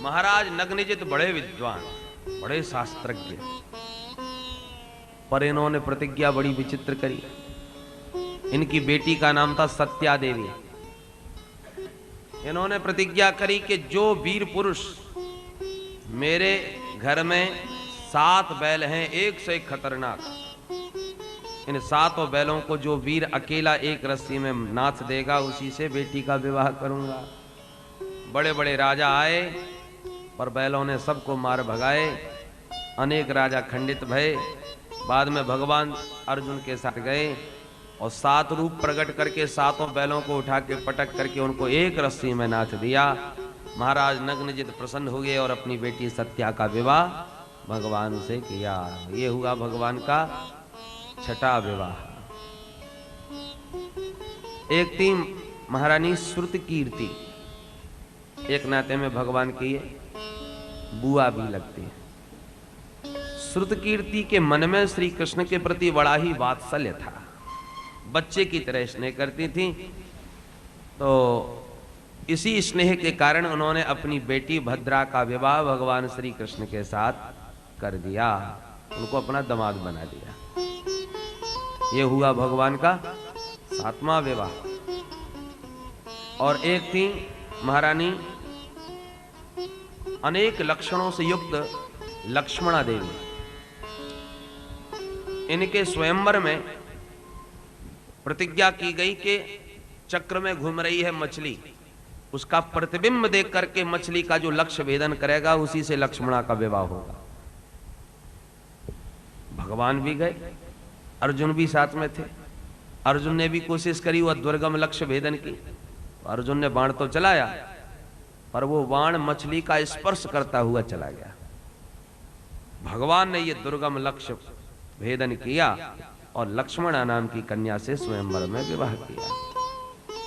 महाराज नग्नजित बड़े विद्वान, बड़े शास्त्रज्ञ, पर इन्होंने प्रतिज्ञा बड़ी विचित्र करी। इनकी बेटी का नाम था सत्या देवी। इन्होंने प्रतिज्ञा करी कि जो वीर पुरुष मेरे घर में 7 बैल हैं, एक से एक खतरनाक, इन 7 बैलों को जो वीर अकेला एक रस्सी में नाथ देगा, उसी से बेटी का विवाह करूंगा। बड़े बड़े राजा आए, पर बैलों ने सबको मार भगाए। अनेक राजा खंडित भये। बाद में भगवान अर्जुन के साथ गए और 7 रूप प्रकट करके 7 बैलों को उठा के पटक करके उनको एक रस्सी में नाथ दिया। महाराज नग्नजित प्रसन्न हो गए और अपनी बेटी सत्या का विवाह भगवान से किया। ये हुआ भगवान का छठा विवाह। एक थी महारानी श्रुत कीर्ति, एक नाते में भगवान की बुआ भी लगती है। श्रुत कीर्ति के मन में श्री कृष्ण के प्रति बड़ा ही वात्सल्य था, बच्चे की तरह स्नेह करती थी। तो इसी स्नेह के कारण उन्होंने अपनी बेटी भद्रा का विवाह भगवान श्री कृष्ण के साथ कर दिया, उनको अपना दामाद बना दिया। ये हुआ भगवान का 7वां विवाह। और एक थी महारानी अनेक लक्षणों से युक्त लक्ष्मणा देवी। इनके स्वयंवर में प्रतिज्ञा की गई कि चक्र में घूम रही है मछली, उसका प्रतिबिंब देख करके मछली का जो लक्ष्य भेदन करेगा, उसी से लक्ष्मणा का विवाह होगा। भगवान भी गए, अर्जुन भी साथ में थे। अर्जुन ने भी कोशिश करी वह दुर्गम लक्ष्य भेदन की। अर्जुन ने बाण तो चलाया, पर वो बाण मछली का स्पर्श करता हुआ चला गया। भगवान ने ये दुर्गम लक्ष्य भेदन किया और लक्ष्मणा नाम की कन्या से स्वयंवर में विवाह किया।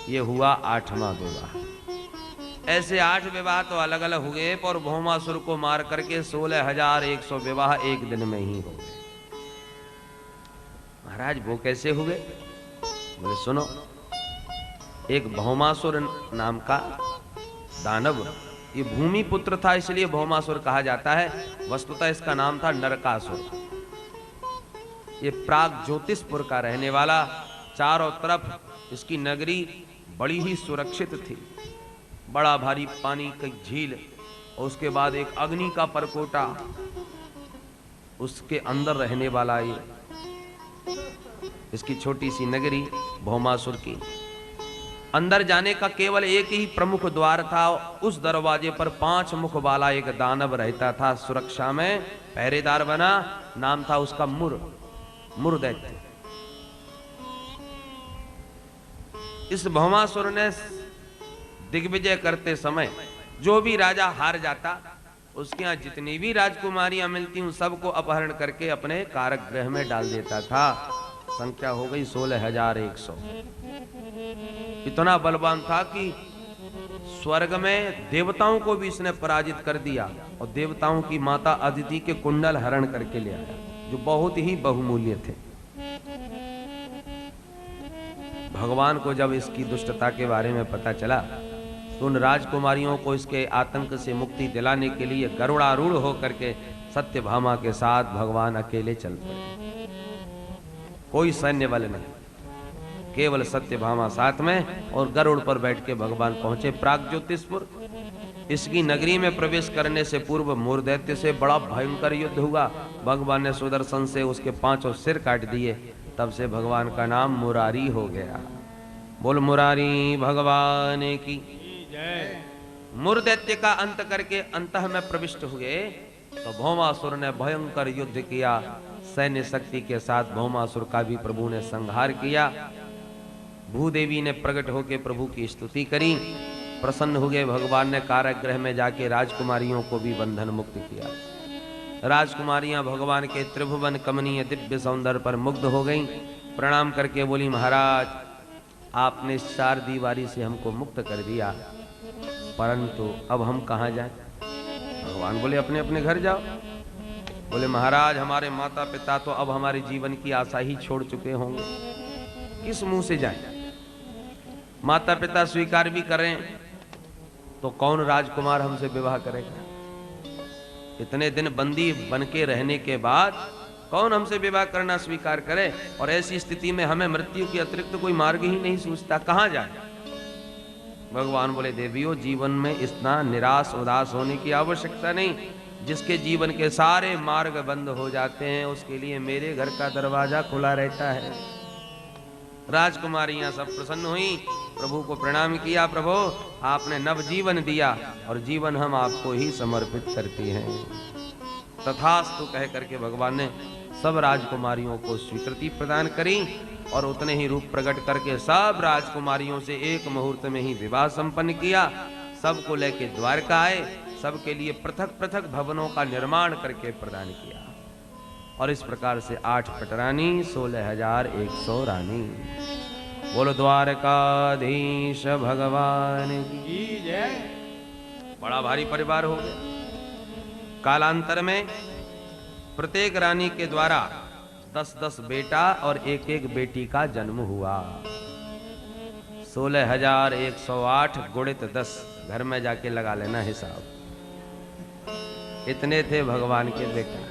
ये हुआ 8वां विवाह। ऐसे 8 विवाह तो अलग अलग हुए, पर भौमासुर को मार करके 16,100 विवाह एक दिन में ही हो गए। महाराज वो कैसे हुए? बोले सुनो। एक भौमासुर नाम का दानव, ये भूमि पुत्र था इसलिए भौमासुर कहा जाता है। वस्तुतः इसका नाम था नरकासुर। ये प्राग ज्योतिषपुर का रहने वाला, चारों तरफ इसकी नगरी बड़ी ही सुरक्षित थी। बड़ा भारी पानी की झील और उसके बाद एक अग्नि का परकोटा, उसके अंदर रहने वाला ये इसकी छोटी सी नगरी भौमासुर की। अंदर जाने का केवल एक ही प्रमुख द्वार था। उस दरवाजे पर 5 मुख वाला एक दानव रहता था, सुरक्षा में पहरेदार बना। नाम था उसका मुर दैत्य। इस भौमासुर ने दिग्विजय करते समय जो भी राजा हार जाता, उसके यहाँ जितनी भी राजकुमारियां मिलती उन सबको अपहरण करके अपने कारागृह में डाल देता था। संख्या हो गई 16,100। इतना बलवान था कि स्वर्ग में देवताओं को भी इसने पराजित कर दिया और देवताओं की माता अदिति के कुंडल हरण करके ले आया, जो बहुत ही बहुमूल्य थे। भगवान को जब इसकी दुष्टता के बारे में पता चला, तो उन राजकुमारियों को इसके आतंक से मुक्ति दिलाने के लिए गरुड़ारूढ़ होकर के सत्यभामा के साथ भगवान अकेले चल पड़े। कोई सैन्य बल नहीं, केवल सत्यभामा साथ में, और गरुड़ पर बैठ के भगवान पहुंचे प्राग ज्योतिषपुर। इसकी नगरी में प्रवेश करने से पूर्व मुर दैत्य से बड़ा भयंकर युद्ध हुआ। भगवान ने सुदर्शन से उसके 5 सिर काट दिए। तब से भगवान का नाम मुरारी हो गया। बोल मुरारी भगवान की जय। मुर दैत्य का अंत करके अंतः में प्रविष्ट हुए तो भौमासुर ने भयंकर युद्ध किया। सैन्य शक्ति के साथ भौमासुर का भी प्रभु ने संहार किया। भूदेवी ने प्रकट होकर प्रभु की स्तुति करी। प्रसन्न हो गए भगवान ने कारागृह में जाके राजकुमारियों को भी बंधन मुक्त किया। राजकुमारियां भगवान के त्रिभुवन कमनीय दिव्य सौंदर्य पर मुग्ध हो गईं। प्रणाम करके बोली, महाराज आपने 4 दीवारी से हमको मुक्त कर दिया, परंतु अब हम कहाँ जाएं? भगवान बोले, अपने अपने घर जाओ। बोले, महाराज हमारे माता पिता तो अब हमारे जीवन की आशा ही छोड़ चुके होंगे, किस मुंह से जाएं? माता पिता स्वीकार भी करें तो कौन राजकुमार हमसे विवाह करेगा? इतने दिन बंदी बन के रहने के बाद कौन हमसे विवाह करना स्वीकार करे? और ऐसी स्थिति में हमें मृत्यु के अतिरिक्त कोई मार्ग ही नहीं सूझता, कहां जाए? भगवान बोले, देवियों, जीवन में इतना निराश उदास होने की आवश्यकता नहीं। जिसके जीवन के सारे मार्ग बंद हो जाते हैं उसके लिए मेरे घर का दरवाजा खुला रहता है। राजकुमारियां सब प्रसन्न हुई, प्रभु को प्रणाम किया। प्रभु, आपने नव जीवन दिया और जीवन हम आपको ही समर्पित करती हैं। तथास्तु कह करके भगवान ने सब राजकुमारियों को स्वीकृति प्रदान करी और उतने ही रूप प्रकट करके सब राजकुमारियों से एक मुहूर्त में ही विवाह संपन्न किया। सबको लेके द्वारका आए, सबके लिए पृथक पृथक भवनों का निर्माण करके प्रदान किया। और इस प्रकार से 8 पटरानी 16,100 रानी। बोलो द्वारकाधीश भगवान की जय। बड़ा भारी परिवार हो गया। कालांतर में प्रत्येक रानी के द्वारा 10-10 बेटा और 1-1 बेटी का जन्म हुआ। 16,108 गुणित 10, घर में जाके लगा लेना हिसाब। इतने थे भगवान के बेटा।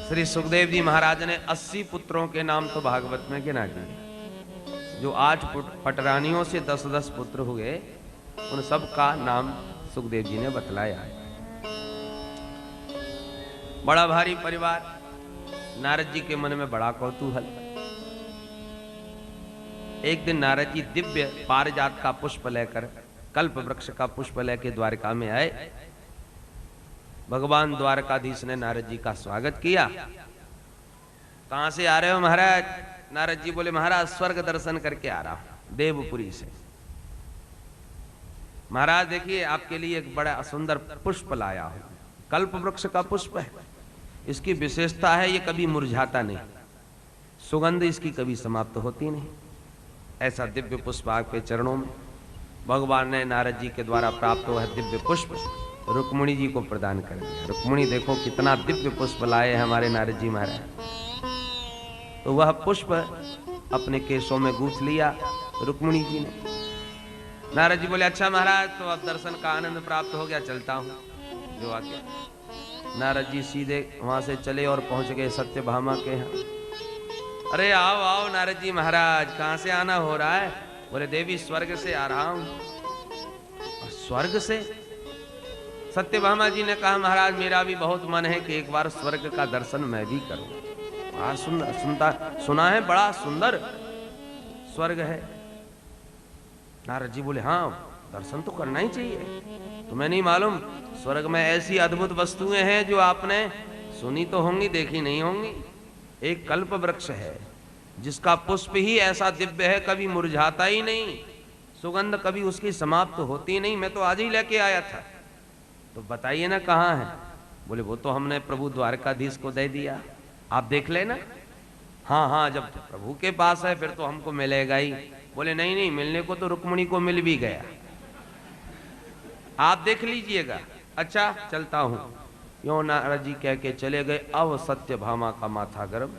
श्री सुखदेव जी महाराज ने 80 पुत्रों के नाम तो भागवत में गिना दिए। जो 8 पटरानियों से 10-10 पुत्र हुए, उन सब का नाम सुखदेव जी ने बतलाया है। बड़ा भारी परिवार। नारद जी के मन में बड़ा कौतूहल। एक दिन नारद जी दिव्य पारिजात का पुष्प लेकर, कल्प वृक्ष का पुष्प लेकर द्वारका में आए। भगवान द्वारकाधीश ने नारद जी का स्वागत किया। कहां से आ रहे हो महाराज? नारद जी बोले, महाराज स्वर्ग दर्शन करके आ रहा हूं, देवपुरी से। महाराज देखिए, आपके लिए एक बड़ा सुंदर पुष्प लाया हूं। कल्प वृक्ष का पुष्प है। इसकी विशेषता है ये कभी मुरझाता नहीं, सुगंध इसकी कभी समाप्त होती नहीं। ऐसा दिव्य पुष्प आपके चरणों में भगवान ने नारद जी के द्वारा प्राप्त हुआ दिव्य पुष्प रुक्मिणी जी को प्रदान कर दिया। रुक्मिणी देखो कितना दिव्य पुष्प लाए हमारे नारद जी महाराज। तो वह पुष्प अपने केशों में गूंथ लिया रुक्मिणी जी ने। नारद जी बोले, अच्छा महाराज, तो अब दर्शन का आनंद प्राप्त हो गया, चलता हूं। जो आज्ञा। नारद जी सीधे वहां से चले और पहुंच गए सत्यभामा के यहाँ। अरे आओ आओ नारद जी महाराज, कहां से आना हो रहा है? बोले, देवी स्वर्ग से आ रहा हूं। स्वर्ग से? सत्यभामा जी ने कहा, महाराज मेरा भी बहुत मन है कि एक बार स्वर्ग का दर्शन मैं भी करूं। सुना है बड़ा सुंदर स्वर्ग है। नारद जी बोले, हाँ दर्शन तो करना ही चाहिए। तुम्हें नहीं मालूम स्वर्ग में ऐसी अद्भुत वस्तुएं हैं जो आपने सुनी तो होंगी, देखी नहीं होंगी। एक कल्प वृक्ष है जिसका पुष्प ही ऐसा दिव्य है, कभी मुरझाता ही नहीं, सुगंध कभी उसकी समाप्त होती नहीं। मैं तो आज ही लेके आया था। तो बताइए ना कहाँ है? बोले, वो तो हमने प्रभु द्वारकाधीश को दे दिया, आप देख लेना। हाँ हाँ, जब प्रभु के पास है फिर तो हमको मिलेगा ही। बोले, नहीं नहीं, मिलने को तो रुक्मिणी को मिल भी गया, आप देख लीजिएगा। अच्छा चलता हूं। यो नारद जी कह के चले गए। अब सत्यभामा का माथा गर्म।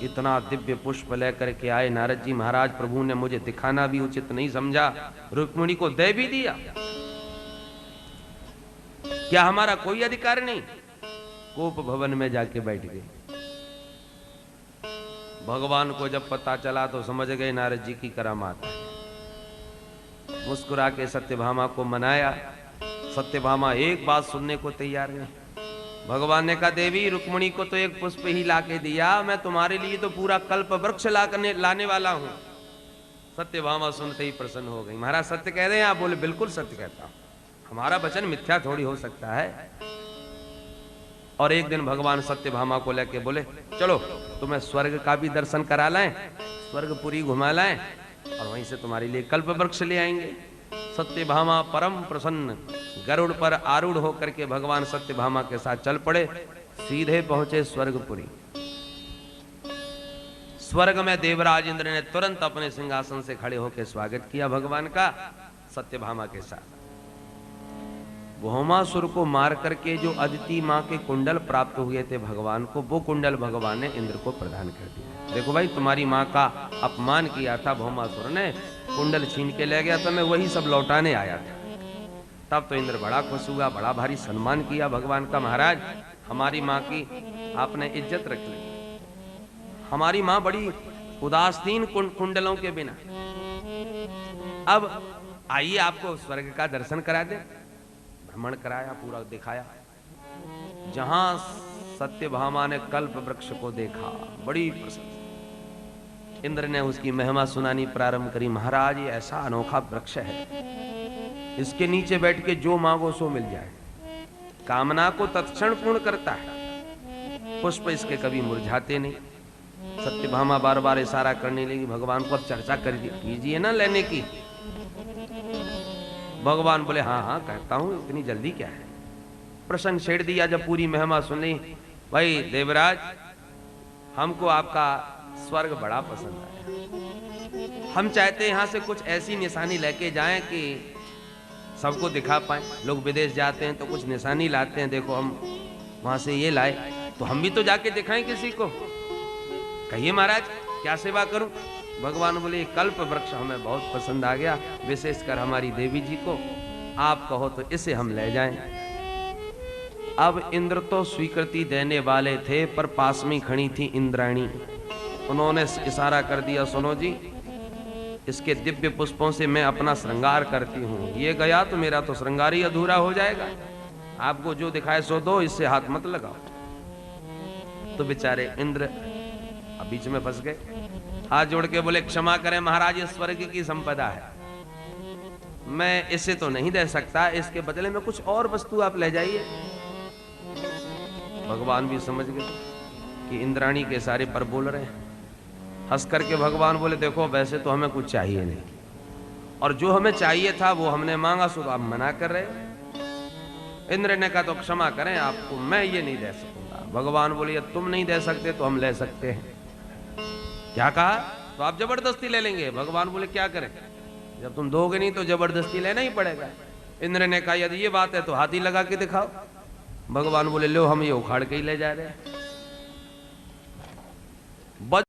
इतना दिव्य पुष्प लेकर के आए नारद जी महाराज। प्रभु ने मुझे दिखाना भी उचित नहीं समझा, रुक्मिणी को दे भी दिया। क्या हमारा कोई अधिकार नहीं? कोप भवन में जाके बैठ गए। भगवान को जब पता चला तो समझ गए नारद जी की करामात। मुस्कुरा के सत्यभामा को मनाया। सत्यभामा एक बात सुनने को तैयार नहीं। भगवान ने कहा, देवी रुक्मिणी को तो एक पुष्प ही लाके दिया, मैं तुम्हारे लिए तो पूरा कल्प वृक्ष लाने वाला हूं। सत्यभामा सुनते ही प्रसन्न हो गई। महाराज सत्य कह रहे हैं आप? बोले, बिल्कुल सत्य कहता हूं, हमारा वचन मिथ्या थोड़ी हो सकता है। और एक दिन भगवान सत्यभामा को लेके बोले, चलो तुम्हें स्वर्ग का भी दर्शन करा लाएं, स्वर्गपुरी घुमा लाएं और वहीं से तुम्हारे लिए कल्प वृक्ष ले आएंगे। सत्यभामा परम प्रसन्न गरुड़ पर आरूढ़ होकर के भगवान सत्यभामा के साथ चल पड़े। सीधे पहुंचे स्वर्गपुरी। स्वर्ग में देवराज इंद्र ने तुरंत अपने सिंहासन से खड़े होकर स्वागत किया भगवान का सत्यभामा के साथ। भौमासुर को मार करके जो अदिति माँ के कुंडल प्राप्त हुए थे भगवान को, वो कुंडल भगवान ने इंद्र को प्रदान कर दिया। देखो भाई, तुम्हारी माँ का अपमान किया था भौमासुर ने, कुंडल छीन के ले गया था, मैं वही सब लौटाने आया था। तब तो इंद्र बड़ा खुश हुआ, बड़ा भारी सम्मान किया भगवान का। महाराज, हमारी माँ की आपने इज्जत रख ली। हमारी माँ बड़ी उदास थी कुंडलों के बिना। अब आइए आपको स्वर्ग का दर्शन करा दे। भ्रमण कराया, पूरा दिखाया। जहां सत्यभामा ने कल्प वृक्ष को देखा, बड़ी प्रसन्न। इंद्र ने उसकी महिमा सुनानी प्रारंभ करी। महाराज, ये ऐसा अनोखा वृक्ष है, इसके नीचे बैठ के जो मांगो सो मिल जाए। कामना को तत्क्षण पूर्ण करता है। पुष्प इसके कभी मुरझाते नहीं। सत्यभामा बार बार इशारा करने लगी भगवान को, अब चर्चा कर कीजिए ना लेने की। भगवान बोले हाँ हाँ कहता हूं, इतनी जल्दी क्या है। प्रसंग छेड़ दिया। जब पूरी महिमा सुन ली, भाई देवराज, हमको आपका स्वर्ग बड़ा पसंद आया। हम चाहते हैं यहां से कुछ ऐसी निशानी लेके जाएं कि सबको दिखा पाए। लोग विदेश जाते हैं तो कुछ निशानी लाते हैं, देखो हम वहां से ये लाए, तो हम भी तो जाके दिखाएं किसी को। कहिए महाराज, क्या सेवा करूं। भगवान बोले, कल्प वृक्ष हमें बहुत पसंद आ गया, विशेषकर हमारी देवी जी को। आप कहो तो इसे हम ले जाएं। अब इंद्र तो स्वीकृति देने वाले थे, पर पास में खड़ी थी इंद्राणी। उन्होंने इशारा कर दिया, सुनो जी, इसके दिव्य पुष्पों से मैं अपना श्रृंगार करती हूँ। ये गया तो मेरा तो श्रृंगार ही अधूरा हो जाएगा। आपको जो दिखाए सो दो, इससे हाथ मत लगाओ। तो बेचारे इंद्र अब बीच में फंस गए। हाथ जोड़ के बोले, क्षमा करें महाराज, ये स्वर्ग की संपदा है, मैं इसे तो नहीं दे सकता। इसके बदले में कुछ और वस्तु आप ले जाइए। भगवान भी समझ गए कि इंद्राणी के सारे पर बोल रहे हैं। हंस करके भगवान बोले, देखो वैसे तो हमें कुछ चाहिए नहीं, और जो हमें चाहिए था वो हमने मांगा, सो आप मना कर रहे। इंद्र ने कहा, तो क्षमा करें, आपको मैं ये नहीं दे सकूंगा। भगवान बोले, तुम नहीं दे सकते तो हम ले सकते हैं। क्या कहा? तो आप जबरदस्ती ले लेंगे। भगवान बोले, क्या करें, जब तुम दोगे नहीं तो जबरदस्ती लेना ही पड़ेगा। इंद्र ने कहा, यदि ये बात है तो हाथी लगा के दिखाओ। भगवान बोले, लो हम ये उखाड़ के ही ले जा रहे हैं।